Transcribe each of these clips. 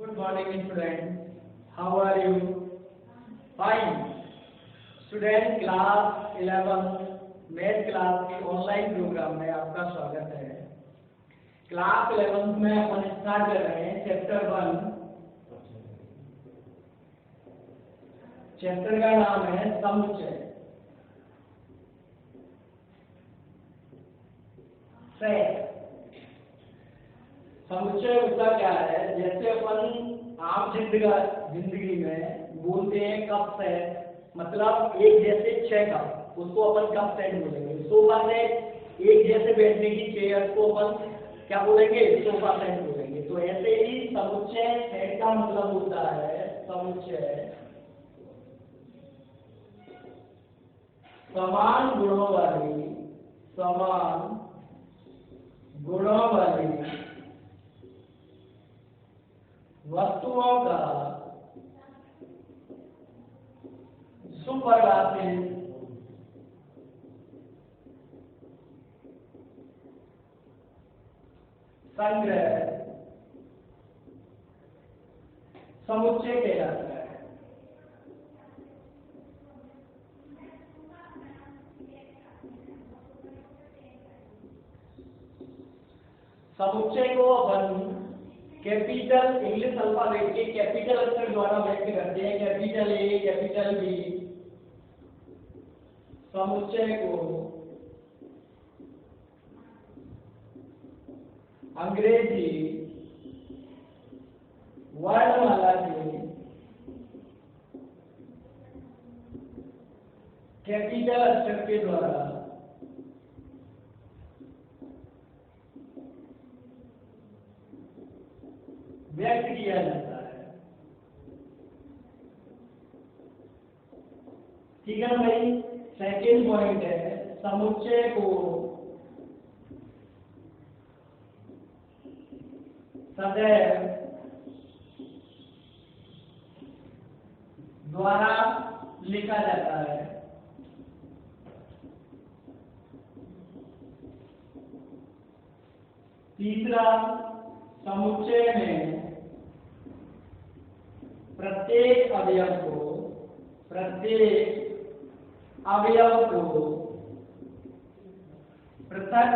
Good morning, students. How are you? Fine. Student class 11 math class के online programme में आपका स्वागत है। क्लास 11 में अपन स्टार्ट कर रहे हैं चैप्टर 1। चैप्टर का नाम है समुच्चय। समुच्चय उसका क्या है? जैसे अपन आम जिंदगी में बोलते हैं कप सेट, मतलब एक जैसे 6 कप, उसको अपन कप सेट बोलेंगे। सोफा सेट, एक जैसे बैठने की चेयर को अपन क्या बोलेंगे? सोफा सेट बोलेंगे। तो ऐसे ही समुच्चय सेट का मतलब होता है समुच्चय समान गुणों वाली वस्तुओं का सुपरिभाषित संग्रह समुच्चय कहलाता है। समुच्चय को अपन कैपिटल इंग्लिश अल्फाबेट के कैपिटल अक्षर द्वारा व्यक्त करते हैं। Capital A, capital B. समुच्चय को अंग्रेजी वर्णमाला के कैपिटल अक्षर के द्वारा व्यक्त किया जाता है। ठीक है भाई। सेकेंड पॉइंट है समुच्चय को सदैव द्वारा लिखा जाता है। तीसरा, समुच्चय में प्रत्येक अवयव को पृथक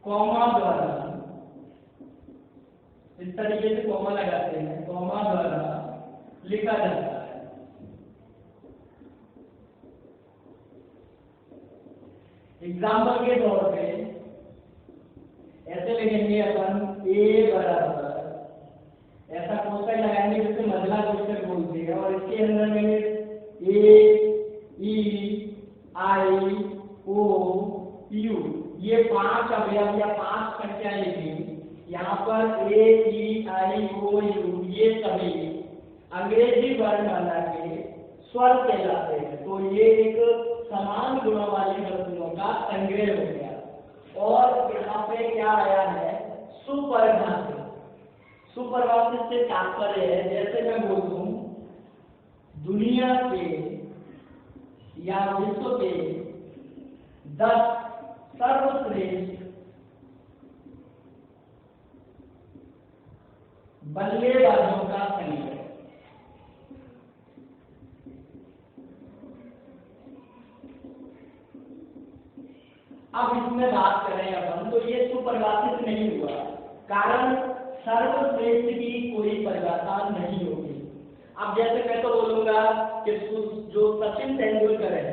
कॉमा द्वारा, इस तरीके से कॉमा लगाते हैं, कॉमा द्वारा लिखा जाता है। एग्जाम्पल के तौर पे ऐसे लिखेंगे अपन ए बराबर, ऐसा कोष्टक लगाएंगे जिसे मजला कोष्टक बोलते हैं, और इसके अंदर में ए, ई, आई, ओ, यू, ये 5 अवयव या 5 संख्याएं लिखी। यहाँ पर ए, ई, आई, ओ, यू ये सभी अंग्रेजी वर्णमाला के स्वर कहलाते हैं। तो ये एक समान गुणों वाली वस्तुओं का संग्रह हो गया। और यहाँ पे क्या आया है? सुपरिभाषित। सुपरिभाषित से तात्पर्य है, जैसे मैं बोलूं दुनिया के या विश्व के 10 सर्वश्रेष्ठ बल्लेबाजों का संग्रह। अब इसमें बात करें अपन, तो ये सुपरिभाषित नहीं हुआ, कारण सर्वश्रेष्ठ की कोई परिभाषा नहीं होगी। अब जैसे मैं तो बोलूंगा कि जो सचिन तेंदुलकर है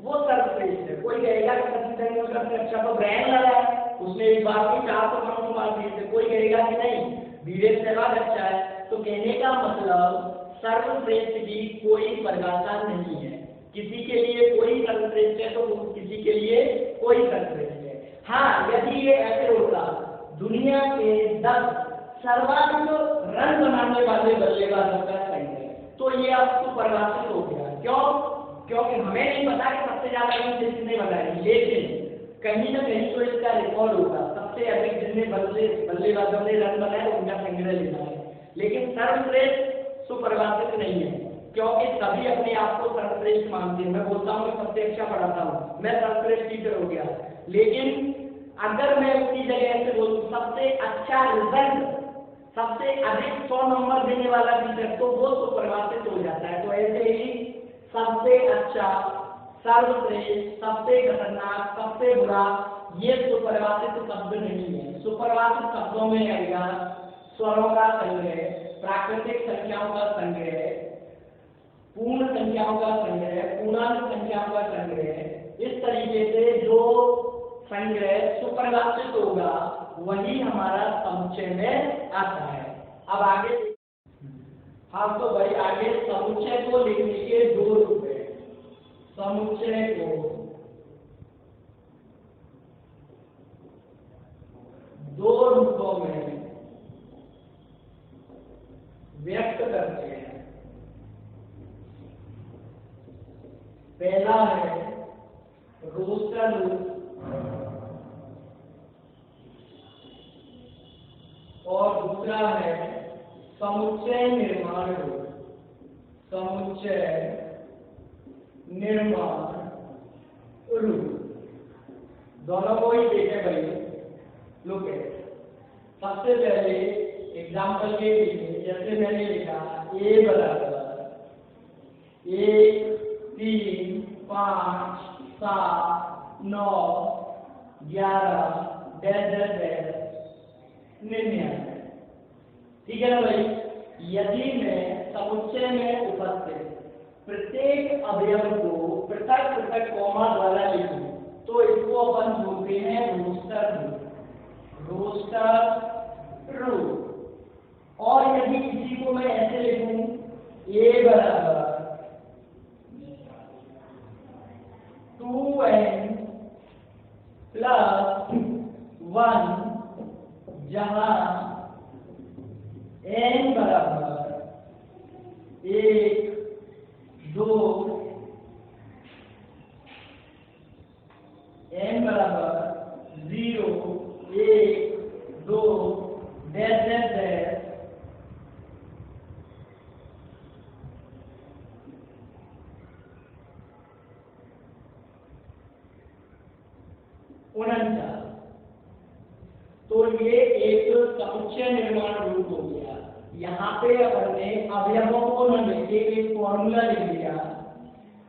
वो सर्वश्रेष्ठ है। कोई कहेगा कि सचिन तेंदुलकर से अच्छा तो ब्रायन लारा है, उसने एक बार में 400 रन मार दिए थे। कोई कहेगा कि नहीं, वीरेंद्र सहवाग अच्छा है। तो कहने का मतलब सर्वश्रेष्ठ की कोई परिभाषा नहीं है। किसी के लिए कोई सर्वश्रेष्ठ है तो किसी के लिए कोई सर्वश्रेष्ठ है। हाँ, यदि ये ऐसे होता दुनिया के 10 सर्वाधिक रन बनाने वाले बल्लेबाजों का संग्रह, तो ये अब सुपरिभाषित हो गया। क्यों? क्योंकि हमें नहीं पता कि सबसे ज्यादा रन किसने बनाए, लेकिन कहीं ना कहीं तो इसका रिकॉर्ड होगा। सबसे अधिक जितने बल्लेबाजों ने रन बनाए उनका संग्रह लेना है। लेकिन सर्वश्रेष्ठ सुपरिभाषित नहीं है, क्योंकि सभी अपने आप को सर्वश्रेष्ठ मानते हैं। मैं बोलता हूँ मैं सबसे अच्छा पढ़ाता हूँ, मैं सर्वश्रेष्ठ टीचर हो गया, लेकिन अगर मैं उसकी जगह ऐसे बोलूं सबसे अच्छा रिजल्ट, सबसे अधिक 100 नंबर देने वाला टीचर, तो वो सुपरवाचित हो जाता है। तो ऐसे ही सबसे अच्छा, सर्वश्रेष्ठ, सबसे खतरनाक, सबसे बुरा, ये सुपरवाचित शब्द नहीं है। सुपरवाचित शब्दों में आएगा स्वरों का संग्रह, प्राकृतिक संख्याओं का संग्रह, पूर्ण संख्याओं का संग्रह, पूर्णांक संख्याओं का संग्रह। इस तरीके से जो संग्रह सुपरवाचित होगा वही हमारा समुच्चय में आता है। अब आगे, हाँ तो भाई आगे समुच्चय को लिखने के दो रूप है। समुच्चय को दो रूपों में व्यक्त करते हैं। पहला है रोस्टर रूप और दूसरा है समुच्चय निर्माण रूप। समुच्चय निर्माण रूप दोनों को ही देखे भाई। लुक है, सबसे पहले एग्जाम्पल के लिए जैसे मैंने लिखा a बराबर 1 3 5 7 9 11 डैश 99। ठीक है ना भाई। यदि मैं समुच्चय में उपस्थित प्रत्येक अवयव को पृथक पृथक कॉमा द्वारा लिखूं तो इसको अपन बोलते हैं रोस्टर रूप। रोस्टर रूप। और यदि इसी को मैं ऐसे लिखूं a बराबर 2n प्लस 1 जहां n बराबर 1 2 n बराबर 0 1 2 डैश डैश डैश 49। तो ये एक समुच्चय निर्माण रूप हो गया। यहाँ पे अपन ने अवयवों को न लेके एक फॉर्मूला लिख दिया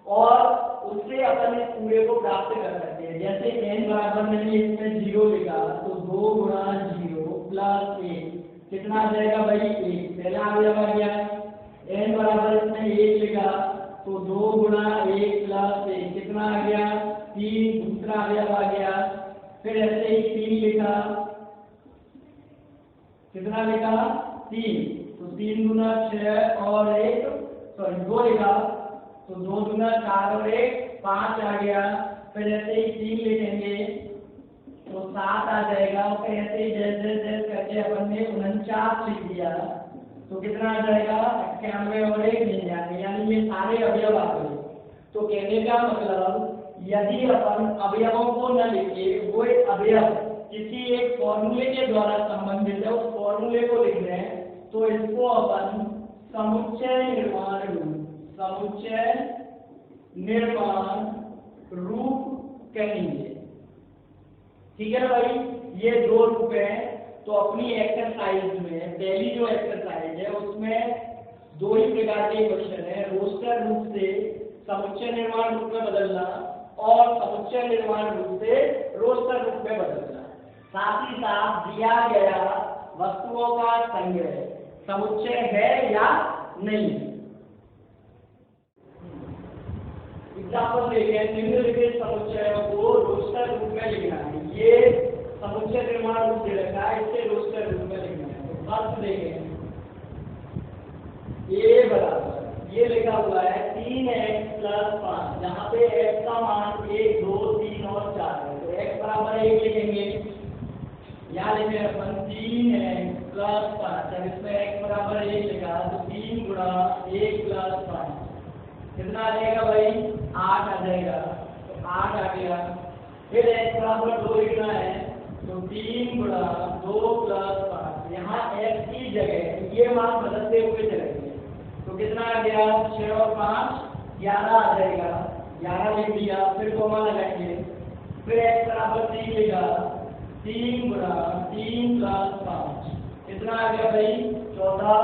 और उससे अपन इस पूरे को प्राप्त कर सकते हैं। जैसे n बराबर मैंने इसमें 0 लिखा तो 2 गुणा 0 प्लस 1 कितना आ जाएगा भाई 1, पहला अवयव आ गया। n बराबर इसमें 1 लिखा तो 2 गुणा 1 प्लस 1 कितना आ गया 3, दूसरा अवयव आ गया। फिर ऐसे ही 3 लिखा, कितना लिखा 3, तो 3 गुना 6 और 1 सॉरी 2 लिखा तो 2 गुना 4 और 1 5 आ गया। फिर ऐसे ही 3 लिखेंगे तो 7 आ जाएगा। फिर ऐसे ही जैसे जैसे करके अपन ने 49 लिख दिया तो कितना आ जाएगा 91 और 1 99, यानी ये सारे अवयव आ गए। तो कहने का मतलब यदि अपन अवयवों को न लिखे वो एक अवयव किसी एक फॉर्मूले के द्वारा संबंधित है, उस फॉर्मूले को लिख रहे हैं तो इसको अपन समुच्चय निर्माण रूप, समुच्चय निर्माण रूप कहेंगे। ठीक है ना भाई। ये दो रूप हैं। तो अपनी एक्सरसाइज में पहली जो एक्सरसाइज है उसमें दो ही प्रकार के क्वेश्चन है, रोस्टर रूप से समुच्चय निर्माण रूप में बदलना और समुच्चय निर्माण रूप से रोस्टर रूप में बदलना। साथ ही साथ दिया गया वस्तुओं का संग्रह समुच्चय है या नहीं। एग्जाम्पल देखिए, निम्नलिखित समुच्चय को रोस्टर रूप में लिखना है। ये समुच्चय निर्माण रूप दे रखा है, इसे रोस्टर रूप में लिखना है। तो फर्स्ट देखें a बराबर ये लिखा हुआ है 3x प्लस 5, जहाँ पे x का मान 1 2 3 और 4 है तो x बराबर 1 लिखेंगे। यहाँ लिखे अपन 3x प्लस 5, जब इसमें x बराबर 1 लिखा तो 3 गुणा 1 प्लस 5 कितना आ जाएगा भाई 8 आ जाएगा। तो 8 आ गया। फिर x बराबर 2 लिखना है तो 3 गुणा 2 प्लस 5, यहाँ x की जगह ये मान बदलते हुए चलेंगे तो कितना आ गया 6 और 5 11 आ जाएगा। 11 लिख दिया। फिर कोमा लगाएंगे। फिर x बराबर 3 लिखा 3 गुणा 3 प्लस 5 कितना आ गया भाई 14।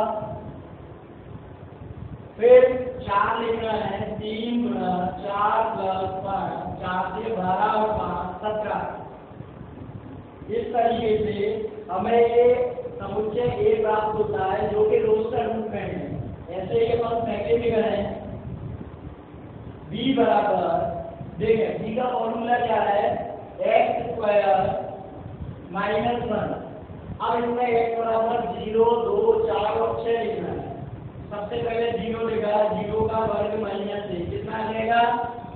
फिर 4 लिखना है 3 गुणा 4 प्लस 5 4 से 12 और 5 17। इस तरीके से हमें ये समुच्चय A प्राप्त होता है जो कि रोस्टर रूप में है। ऐसे ही अपन पहले भी करें B बराबर देखें B का फॉर्मूला क्या है x स्क्वायर माइनस 1। अब इसमें x बराबर 0 2 4 और 6 लिखना है। सबसे पहले 0 लिखा 0 का वर्ग माइनस 1 कितना आ जाएगा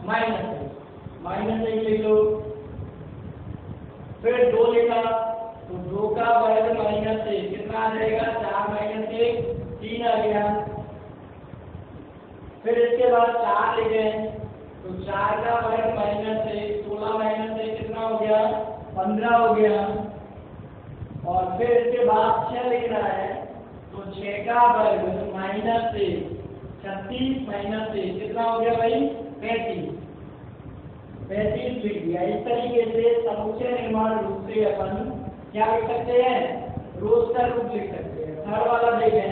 -1 लिख लो। फिर 2 लिखा तो 2 का वर्ग -1 कितना आ जाएगा 4 - 1 3 आ गया। फिर इसके बाद 4 लिखे तो 4 का वर्ग -1 16 - 1 कितना हो गया 15 हो गया। और फिर इसके बाद 6 लिखना है तो 6 का वर्ग -1 36 - 1 कितना हो गया भाई 35 लिख दिया। इस तरीके से समुच्चय निर्माण रूप से अपन क्या लिख सकते हैं रोस्टर रूप लिख सकते हैं। थर्ड वाला देखें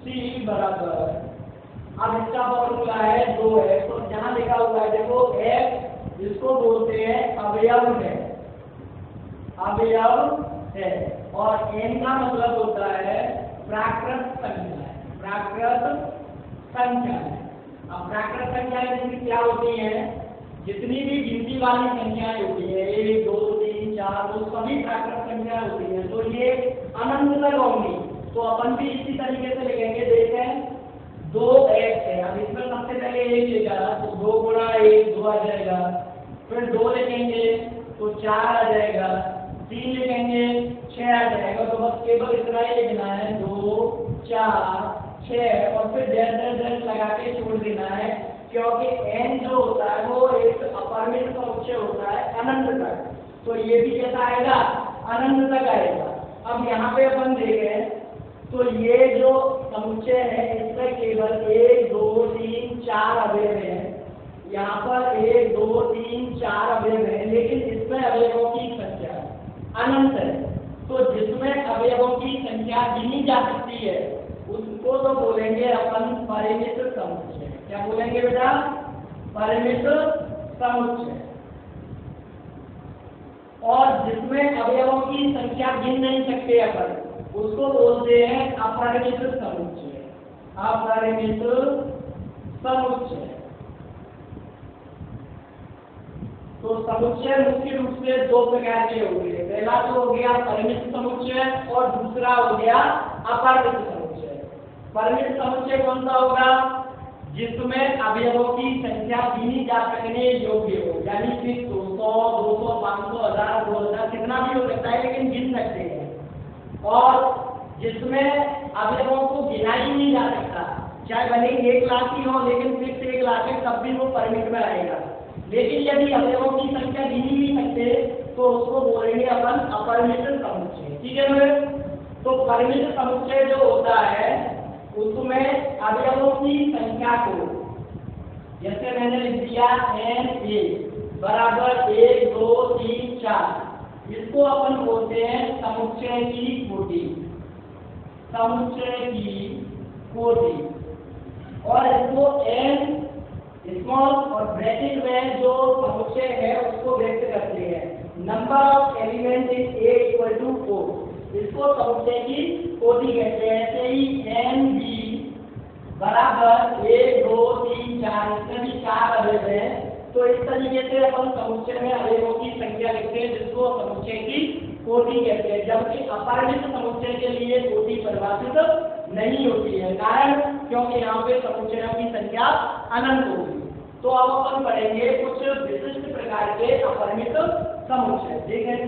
C बराबर अब इसका फॉर्मूला है 2x तो जहां लिखा हुआ है देखो x जिसको बोलते हैं अवयव है और n का मतलब होता है प्राकृत संख्या है। अब प्राकृत संख्याएं जिनकी क्या होती हैं जितनी भी गिनती वाली संख्याएं होती है 1 2 3 4 वो सभी प्राकृत संख्याएं होती हैं तो ये अनंत तक होंगी। तो अपन भी इसी तरीके से लिखेंगे देखें 2x है। अब इसमें सबसे पहले 1 लिखा तो 2 गुणा 1 2 आ जाएगा। फिर 2 लिखेंगे तो 4 आ जाएगा। 3 लिखेंगे 6 आ जाएगा। तो बस केवल इतना ही लिखना है 2 4 6 और फिर डेढ़ लगा के छोड़ देना है क्योंकि n जो होता है वो एक अपरिमित समुच्चय होता है अनंत तक। तो ये भी कैसा आएगा अनंत तक आएगा। अब यहाँ पे अपन देखें तो ये जो समुच्चय है इसमें केवल 1 2 3 4 अवयव हैं। यहाँ पर 1 2 3 4 अवयव हैं लेकिन इसमें अवयवों की संख्या अनंत है। तो जिसमें अवयवों की संख्या गिनी जा सकती है उसको तो बोलेंगे अपन परिमित समुच्चय। क्या बोलेंगे बेटा परिमित समुच्चय। और जिसमें अवयवों की संख्या गिन नहीं सकते अपन उसको बोलते हैं अपरिमित समुच्चय। अपरिमित समुच्चय। तो समुच्चय मुख्य रूप से 2 प्रकार के होंगे। पहला तो हो गया परिमित समुच्चय और दूसरा हो गया अपरिमित समुच्चय। परिमित समुच्चय कौन सा होगा जिसमें अवयवों की संख्या गिनी जा सकने योग्य हो यानी कि 200 200 500 1000 2000 कितना भी हो सकता है लेकिन गिन सकते हैं। और जिसमें अवयवों को गिना ही नहीं जा सकता चाहे भले 1 लाख ही हो लेकिन फिक्स 1 लाख है तब भी वो परिमित में आएगा। लेकिन यदि अवयवों की संख्या गिनी नहीं सकते तो उसको बोलेंगे अपन अपरिमित समुच्चय। ठीक है मेरे। तो परिमित समुच्चय जो होता है उसमें अवयवों की संख्या को जैसे मैंने लिख दिया n बराबर 1 2 3 4 इसको अपन बोलते हैं समुच्चय की कोटि। समुच्चय की कोटि और इसको n स्मॉल और ब्रैकेट में जो समुच्चय है उसको व्यक्त करते हैं number of element in A equal to 4 इसको समुच्चय की कोटि कहते हैं। ऐसे ही n b बराबर 1 2 3 4 इसमें भी 4 अवयव है। तो इस तरीके से अपन समुच्चय में अवयवों की संख्या लिखते हैं जिसको समुच्चय की कोटि कहते हैं। जबकि अपरिमित समुच्चय के लिए कोटि परिभाषित नहीं होती है कारण क्योंकि यहाँ पे समुच्चयों की संख्या अनंत होगी। तो अब अपन पढ़ेंगे कुछ विशिष्ट प्रकार के अपरिमित समुच्चय। देखें